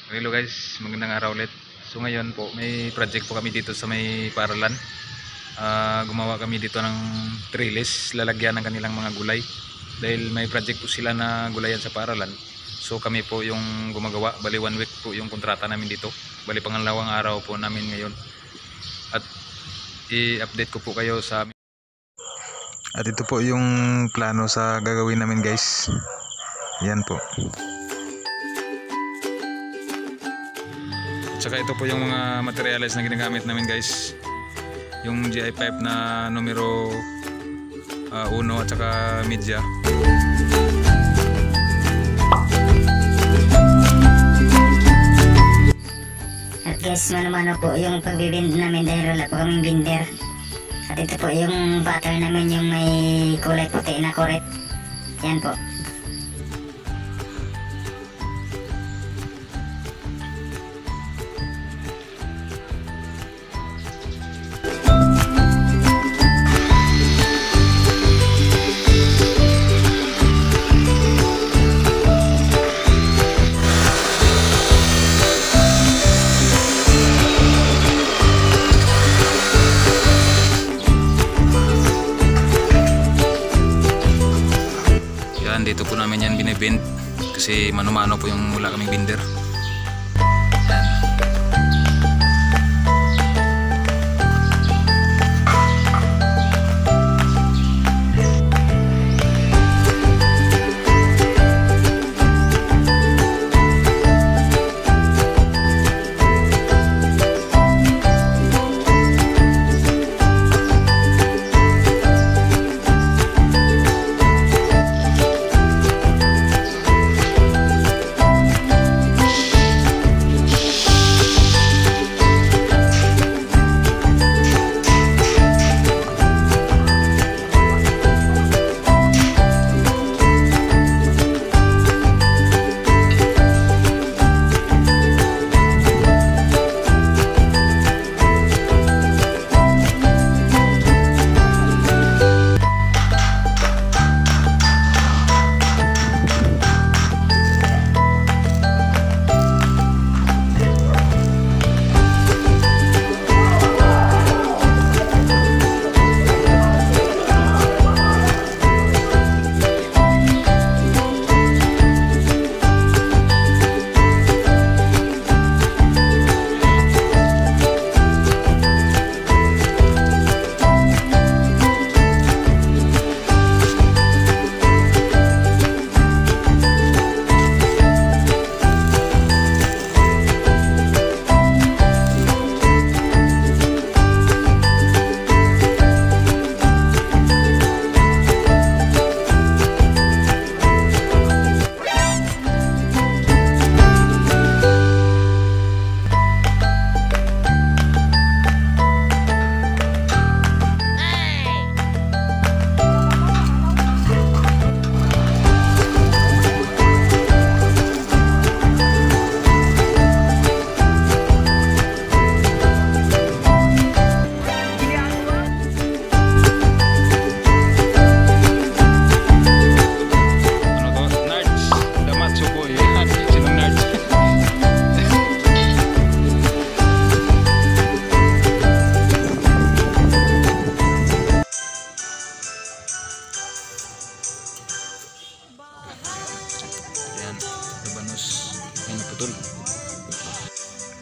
Hello guys, magandang araw ulit. So ngayon po, may project po kami dito sa may paaralan. Gumawa kami dito ng trellis, lalagyan ng kanilang mga gulay. Dahil may project po sila na gulayan sa paaralan. So kami po yung gumagawa, bali 1 week po yung kontrata namin dito. Bali pangalawang araw po namin ngayon. At i-update ko po kayo sa amin. At ito po yung plano sa gagawin namin guys. Yan po. Tsaka ito po yung mga materials na ginagamit namin guys. Yung GI pipe na numero 1 at saka media. At guys, mano-mano po yung pagbibind namin dahil wala po kaming binder. At ito po yung pattern namin, yung may kulay puti na koret. Yan po. Dito po namin yan binibend kasi mano-mano po yung wala kaming binder.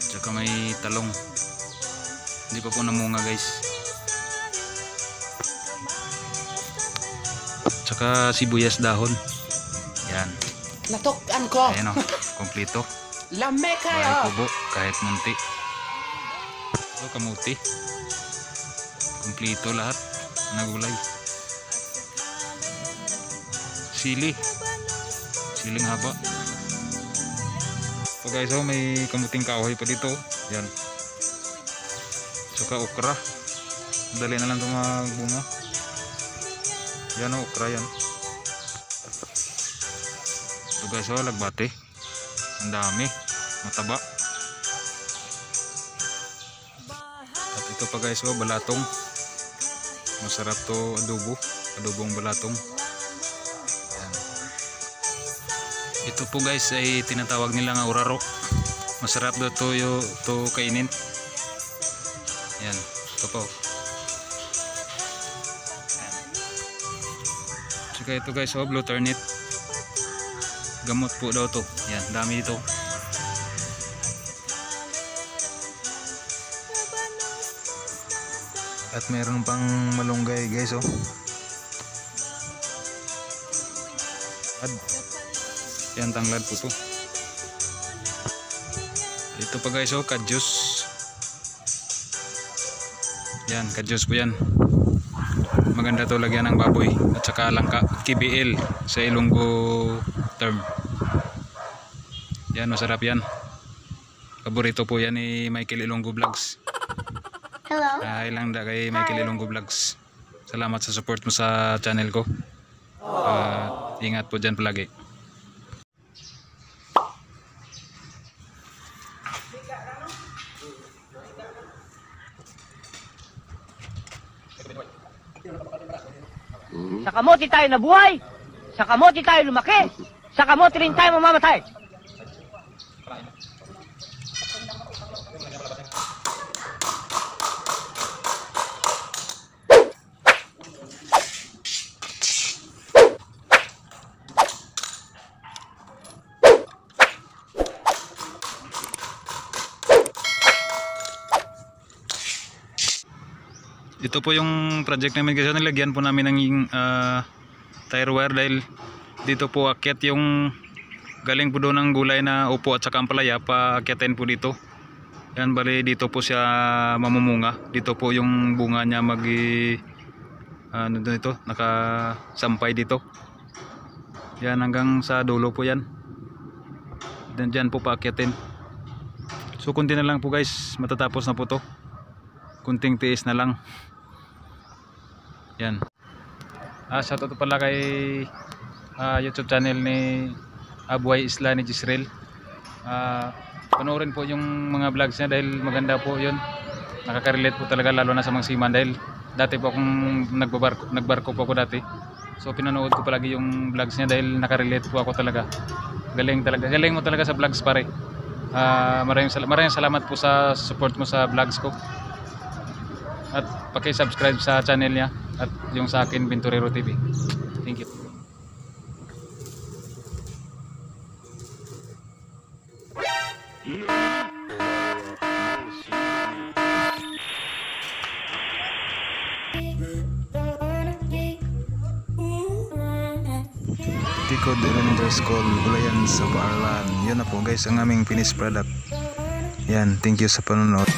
Tsaka may talong, hindi pa po namunga guys. Tsaka sibuyas dahon. Yan. Natukan ko. Ayan o, kompleto. Lame Bahay kayo. kubo, kahit munti. Ito kamuti. Kompleto lahat na gulay. Sili. Siling haba. So guys, oh, may kamuting kahoy pa dito. Yan. Tsaka okra. Dali na lang ito magbunga. Yan o, okra yan. So guys, oh, lagbate. Ang dami. Mataba. At ito pa guys, oh, balatong. Masarap to adobo. Adobong balatong. Yan. Ito po guys ay tinatawag nila nga uraro. Masarap daw to kainin. Yan, ito po. Yan. Tsaka ito guys, oh, blue turnip. Gamot po daw to. Yan, dami ito. At meron pang malunggay guys, oh. Yan, tanglad po to. Ito pa guys, oh, kadyos. Yan, kadyos po yan. Maganda to lagyan ng baboy at saka langka, KBL sa Ilonggo term. Yan, masarap yan. Paborito po yan ni Michael Ilonggo Vlogs. Hello. Ilang da kay Michael Ilonggo Vlogs. Salamat sa support mo sa channel ko. Ingat po dyan palagi. Sa kamote tayo nabuhay, sa kamote tayo lumaki, sa kamote rin tayo mamamatay. Ito po yung project namin kasi nilagyan po namin ng tire wire dahil dito po akyat yung galing po doon ng gulay na upo at saka ampalaya, paakyatin po dito. Yan, bali dito po siya mamumunga. Dito po yung bunga niya ano dito, nakasampay dito. Yan, hanggang sa dulo po yan. Then dyan po paakyatin. So kunti na lang po guys, matatapos na po to. Kunting tiis na lang. Yan. Shoutout pala kay YouTube channel ni Abuhay Isla ni Jisrael. Panoorin po yung mga vlogs niya dahil maganda po yun. Nakaka-relate po talaga lalo na sa mga seaman dahil dati po akong nagbarko po ako dati. So pinanood ko palagi yung vlogs niya dahil nakarelate po ako talaga. Galing talaga. Galing mo talaga sa vlogs pare. Maraming salamat po sa support mo sa vlogs ko. At paki-subscribe sa channel niya at yung sa akin Binturero TV. Thank you. Tikod Elementary School, Gulayan sa Paaralan. Yun na po guys ang aming finished product. Yan, thank you sa panonood.